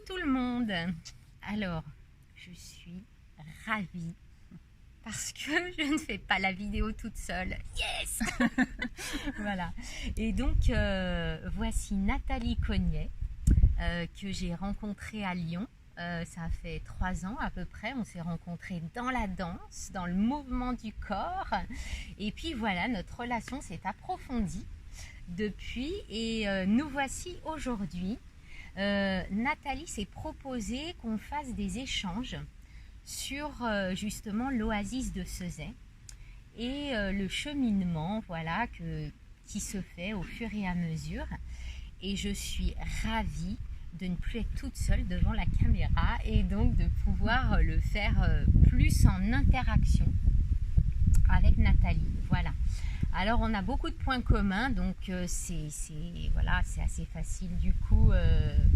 tout le monde. Alors, je suis ravie parce que je ne fais pas la vidéo toute seule. Yes. Voilà. Et donc, voici Nathalie Cognet que j'ai rencontrée à Lyon. Ça fait 3 ans à peu près. On s'est rencontrés dans la danse, dans le mouvement du corps. Et puis voilà, notre relation s'est approfondie depuis. Et nous voici aujourd'hui. Nathalie s'est proposé qu'on fasse des échanges sur justement l'oasis de Ceuzay et le cheminement voilà, qui se fait au fur et à mesure. Et je suis ravie de ne plus être toute seule devant la caméra et donc de pouvoir le faire plus en interaction avec Nathalie. Voilà. Alors on a beaucoup de points communs, donc c'est assez facile. Du coup,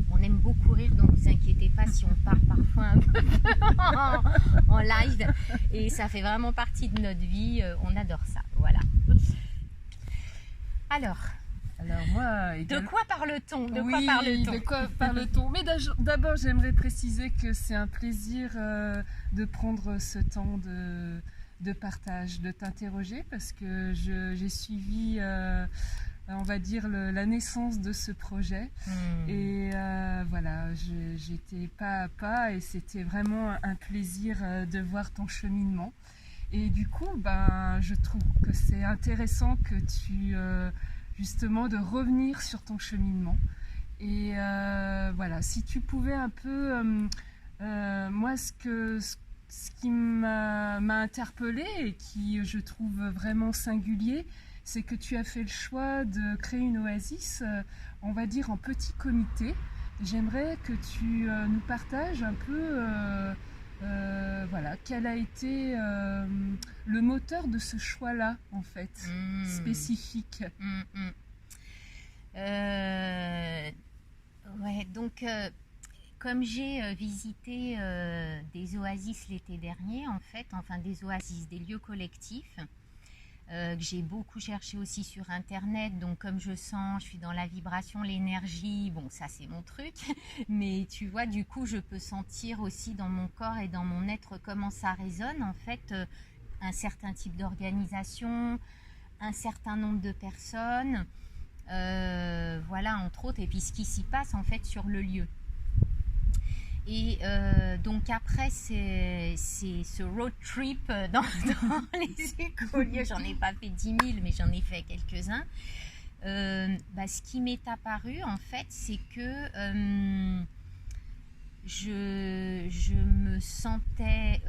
on aime beaucoup rire, donc ne vous inquiétez pas si on part parfois un peu en live. Et ça fait vraiment partie de notre vie, on adore ça. Voilà. Alors moi, de quoi parle-t-on? De quoi parle-t-on? Mais d'abord, j'aimerais préciser que c'est un plaisir de prendre ce temps de partage, de t'interroger, parce que j'ai suivi, on va dire, la naissance de ce projet. Et voilà, j'étais pas à pas et c'était vraiment un plaisir de voir ton cheminement. Et du coup, je trouve que c'est intéressant que tu... justement de revenir sur ton cheminement et voilà, si tu pouvais un peu moi ce qui m'a interpellée et qui je trouve vraiment singulier, c'est que tu as fait le choix de créer une oasis, on va dire en petit comité. J'aimerais que tu nous partages un peu voilà, quel a été le moteur de ce choix-là, en fait, spécifique. Ouais, donc comme j'ai visité des oasis l'été dernier, en fait, enfin des oasis, des lieux collectifs, que j'ai beaucoup cherché aussi sur internet, donc comme je sens, je suis dans la vibration, l'énergie, bon ça c'est mon truc, mais tu vois, du coup je peux sentir aussi dans mon corps et dans mon être comment ça résonne, en fait, un certain type d'organisation, un certain nombre de personnes, voilà, entre autres, et puis ce qui s'y passe en fait sur le lieu. Et donc après c'est ce road trip dans les écolieux, j'en ai pas fait 10 000 mais j'en ai fait quelques-uns. Ce qui m'est apparu en fait, c'est que je me sentais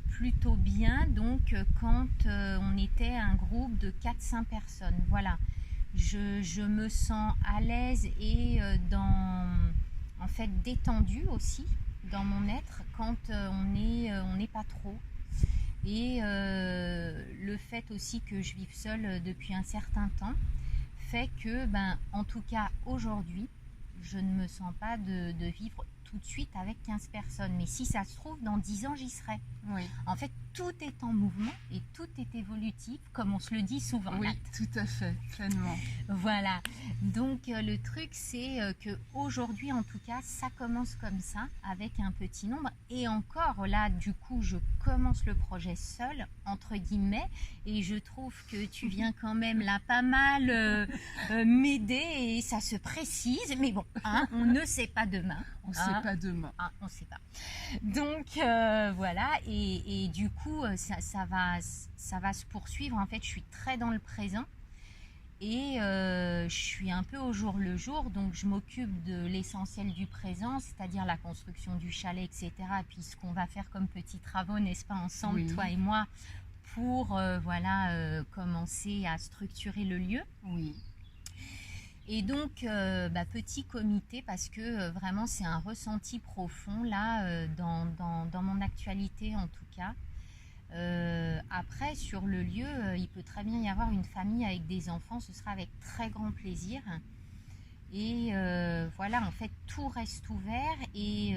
plutôt bien donc quand on était un groupe de 4-5 personnes. Voilà, je me sens à l'aise et en fait détendue aussi dans mon être quand on n'est pas trop. Et le fait aussi que je vive seule depuis un certain temps fait que, en tout cas aujourd'hui, je ne me sens pas de vivre tout de suite avec 15 personnes. Mais si ça se trouve, dans 10 ans, j'y serai. Oui. En fait, tout est en mouvement et tout est évolutif, comme on se le dit souvent. Oui, tout à fait, pleinement. Voilà. Donc, le truc, c'est qu'aujourd'hui, en tout cas, ça commence comme ça, avec un petit nombre. Et encore, là, du coup, je commence le projet seul, entre guillemets, et je trouve que tu viens quand même là pas mal m'aider et ça se précise. Mais bon, hein, on ne sait pas demain. On ne sait pas demain. On ne sait pas. Donc, voilà. Et du coup, ça va se poursuivre. En fait, je suis très dans le présent. Et je suis un peu au jour le jour, donc je m'occupe de l'essentiel du présent, c'est-à-dire la construction du chalet, etc. Et puis ce qu'on va faire comme petits travaux, n'est-ce pas, ensemble, oui, toi et moi, pour commencer à structurer le lieu. Oui. Et donc, petit comité, parce que vraiment c'est un ressenti profond, là, dans mon actualité en tout cas. Après, sur le lieu, il peut très bien y avoir une famille avec des enfants, ce sera avec très grand plaisir. Et voilà, en fait, tout reste ouvert et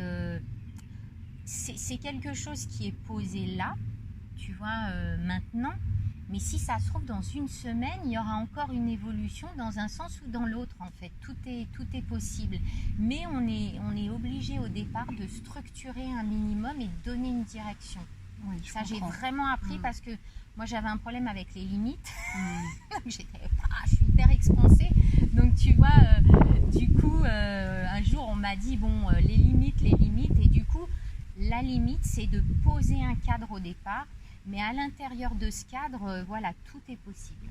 c'est quelque chose qui est posé là, tu vois, maintenant. Mais si ça se trouve, dans une semaine, il y aura encore une évolution dans un sens ou dans l'autre, en fait. Tout est possible. Mais on est obligé au départ de structurer un minimum et de donner une direction. Oui, Ça, j'ai vraiment appris parce que moi, j'avais un problème avec les limites. Je suis hyper expansée. Donc, tu vois, du coup, un jour, on m'a dit, bon, les limites. Et du coup, la limite, c'est de poser un cadre au départ. Mais à l'intérieur de ce cadre, voilà, tout est possible.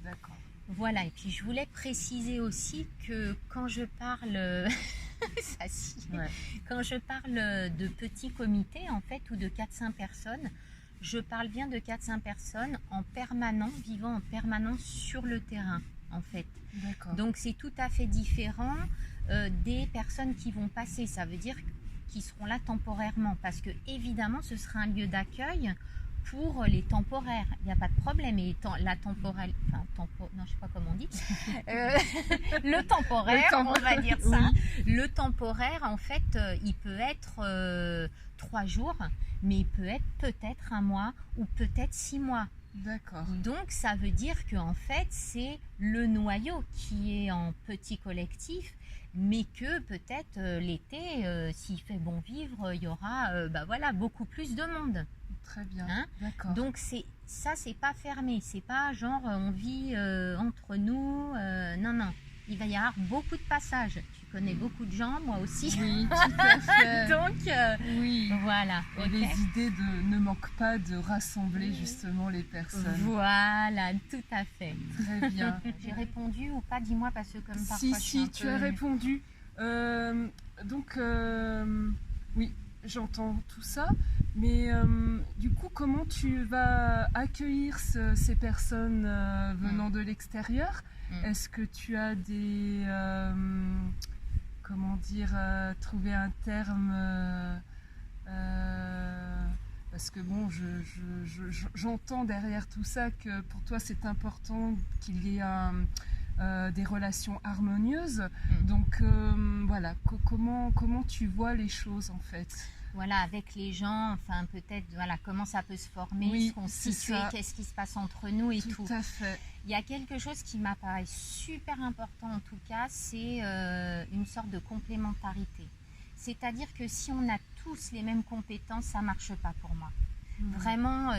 D'accord. Voilà, et puis je voulais préciser aussi que quand je parle, quand je parle de petits comités, en fait, ou de 4-5 personnes, je parle bien de 4-5 personnes en permanence, vivant en permanence sur le terrain, en fait. D'accord. Donc c'est tout à fait différent des personnes qui vont passer, ça veut dire qu'ils seront là temporairement, parce que évidemment ce sera un lieu d'accueil pour les temporaires, il n'y a pas de problème. Et la temporelle, non, je sais pas comment on dit, le temporaire, on va dire ça. Le temporaire, en fait, il peut être 3 jours, mais il peut être peut-être 1 mois ou peut-être 6 mois. D'accord. Donc ça veut dire qu'en fait c'est le noyau qui est en petit collectif, mais que peut-être l'été, s'il fait bon vivre, il y aura voilà, beaucoup plus de monde. Très bien. Hein? D'accord. Donc ça c'est pas fermé, c'est pas genre on vit entre nous, non, il va y avoir beaucoup de passages. Tu connais beaucoup de gens, moi aussi. Oui, tout à fait. Donc oui. voilà. Et Okay. les idées ne manquent pas de rassembler justement les personnes. Voilà, tout à fait. Très bien. J'ai répondu ou pas? Dis-moi, parce que comme parfois Si, tu as répondu. Oui, j'entends tout ça, mais du coup, comment tu vas accueillir ces personnes venant de l'extérieur? Est-ce que tu as des... comment dire, trouver un terme parce que bon, j'entends derrière tout ça que pour toi c'est important qu'il y ait des relations harmonieuses. Donc voilà, comment tu vois les choses en fait? Voilà, avec les gens, enfin peut-être, voilà, comment ça peut se former, se constituer, qu'est-ce qui se passe entre nous et tout. Tout à fait. Il y a quelque chose qui m'apparaît super important en tout cas, c'est une sorte de complémentarité. C'est-à-dire que si on a tous les mêmes compétences, ça ne marche pas pour moi. Vraiment,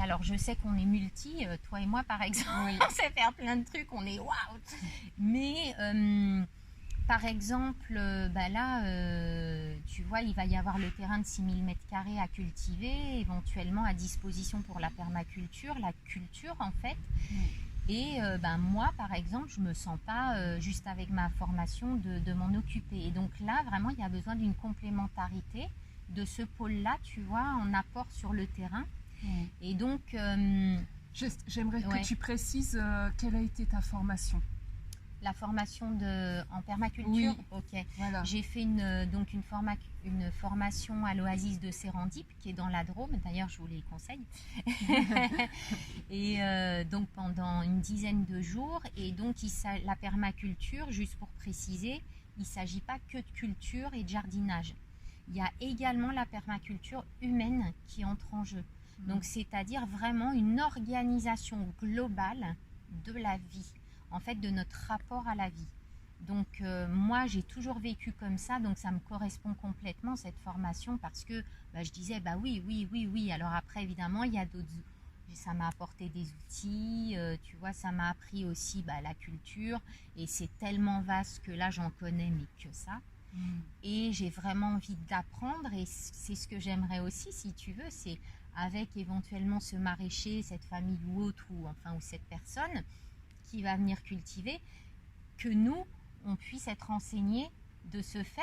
alors je sais qu'on est multi, toi et moi par exemple, on sait faire plein de trucs, on est waouh. Mais par exemple, tu vois, il va y avoir le terrain de 6000 m² à cultiver, éventuellement à disposition pour la permaculture, la culture en fait. Et moi, par exemple, je ne me sens pas, juste avec ma formation, de m'en occuper. Et donc là, vraiment, il y a besoin d'une complémentarité de ce pôle-là, tu vois, en apport sur le terrain. Et donc... j'aimerais que tu précises quelle a été ta formation. La formation en permaculture. Oui. Ok. Voilà. J'ai fait une formation à l'Oasis de Sérendip qui est dans la Drôme. D'ailleurs, je vous les conseille. Et donc pendant une dizaine de jours. Et donc la permaculture, juste pour préciser, il ne s'agit pas que de culture et de jardinage. Il y a également la permaculture humaine qui entre en jeu. Donc c'est-à-dire vraiment une organisation globale de la vie. En fait, de notre rapport à la vie. Donc moi j'ai toujours vécu comme ça, donc ça me correspond complètement cette formation, parce que je disais oui. Alors après évidemment il y a d'autres, ça m'a apporté des outils, tu vois, ça m'a appris aussi la culture, et c'est tellement vaste que là j'en connais mais que ça. Et j'ai vraiment envie d'apprendre, et c'est ce que j'aimerais aussi, si tu veux, c'est avec éventuellement ce maraîcher, cette famille ou autre, ou cette personne qui va venir cultiver, que nous, on puisse être enseignés de ce fait,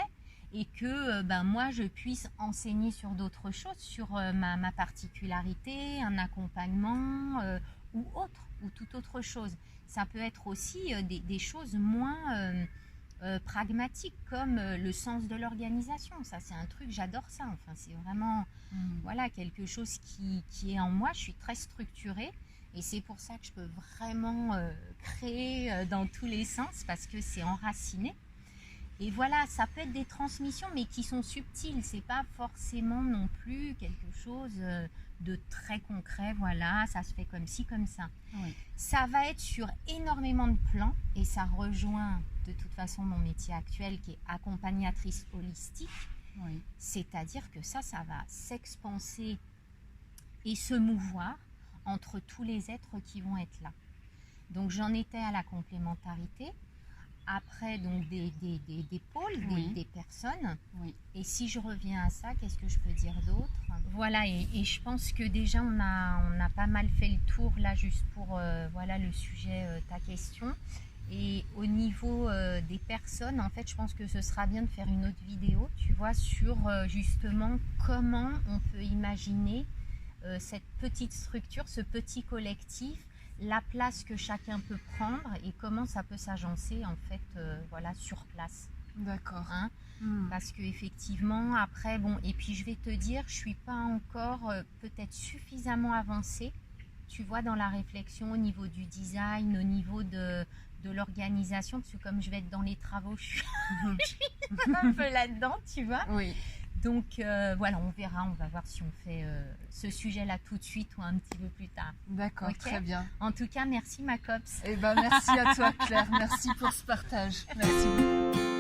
et que moi, je puisse enseigner sur d'autres choses, sur ma particularité, un accompagnement ou autre, ou toute autre chose. Ça peut être aussi des choses moins pragmatiques, comme le sens de l'organisation. Ça, c'est un truc, j'adore ça. C'est vraiment voilà, quelque chose qui est en moi. Je suis très structurée. Et c'est pour ça que je peux vraiment créer dans tous les sens, parce que c'est enraciné. Et voilà, ça peut être des transmissions, mais qui sont subtiles. C'est pas forcément non plus quelque chose de très concret, voilà, ça se fait comme ci, comme ça. Oui. Ça va être sur énormément de plans et ça rejoint de toute façon mon métier actuel qui est accompagnatrice holistique. Oui. C'est-à-dire que ça va s'expanser et se mouvoir entre tous les êtres qui vont être là. Donc j'en étais à la complémentarité. Après, donc des pôles, Oui. des personnes. Oui. Et si je reviens à ça, qu'est-ce que je peux dire d'autre? Voilà, et je pense que déjà on a pas mal fait le tour là, juste pour voilà le sujet, ta question. Et au niveau des personnes, en fait, je pense que ce sera bien de faire une autre vidéo, tu vois, sur justement comment on peut imaginer cette petite structure, ce petit collectif, la place que chacun peut prendre et comment ça peut s'agencer en fait voilà, sur place. D'accord. Hein, parce que effectivement après bon, et puis je vais te dire, je suis pas encore peut-être suffisamment avancée, tu vois, dans la réflexion au niveau du design, au niveau de l'organisation, parce que comme je vais être dans les travaux, je suis un peu là-dedans, tu vois. Oui. Donc voilà, on verra, on va voir si on fait ce sujet-là tout de suite ou un petit peu plus tard. D'accord, Ok. très bien. En tout cas, merci ma copse. Eh ben, merci à toi Claire, merci pour ce partage. Merci beaucoup.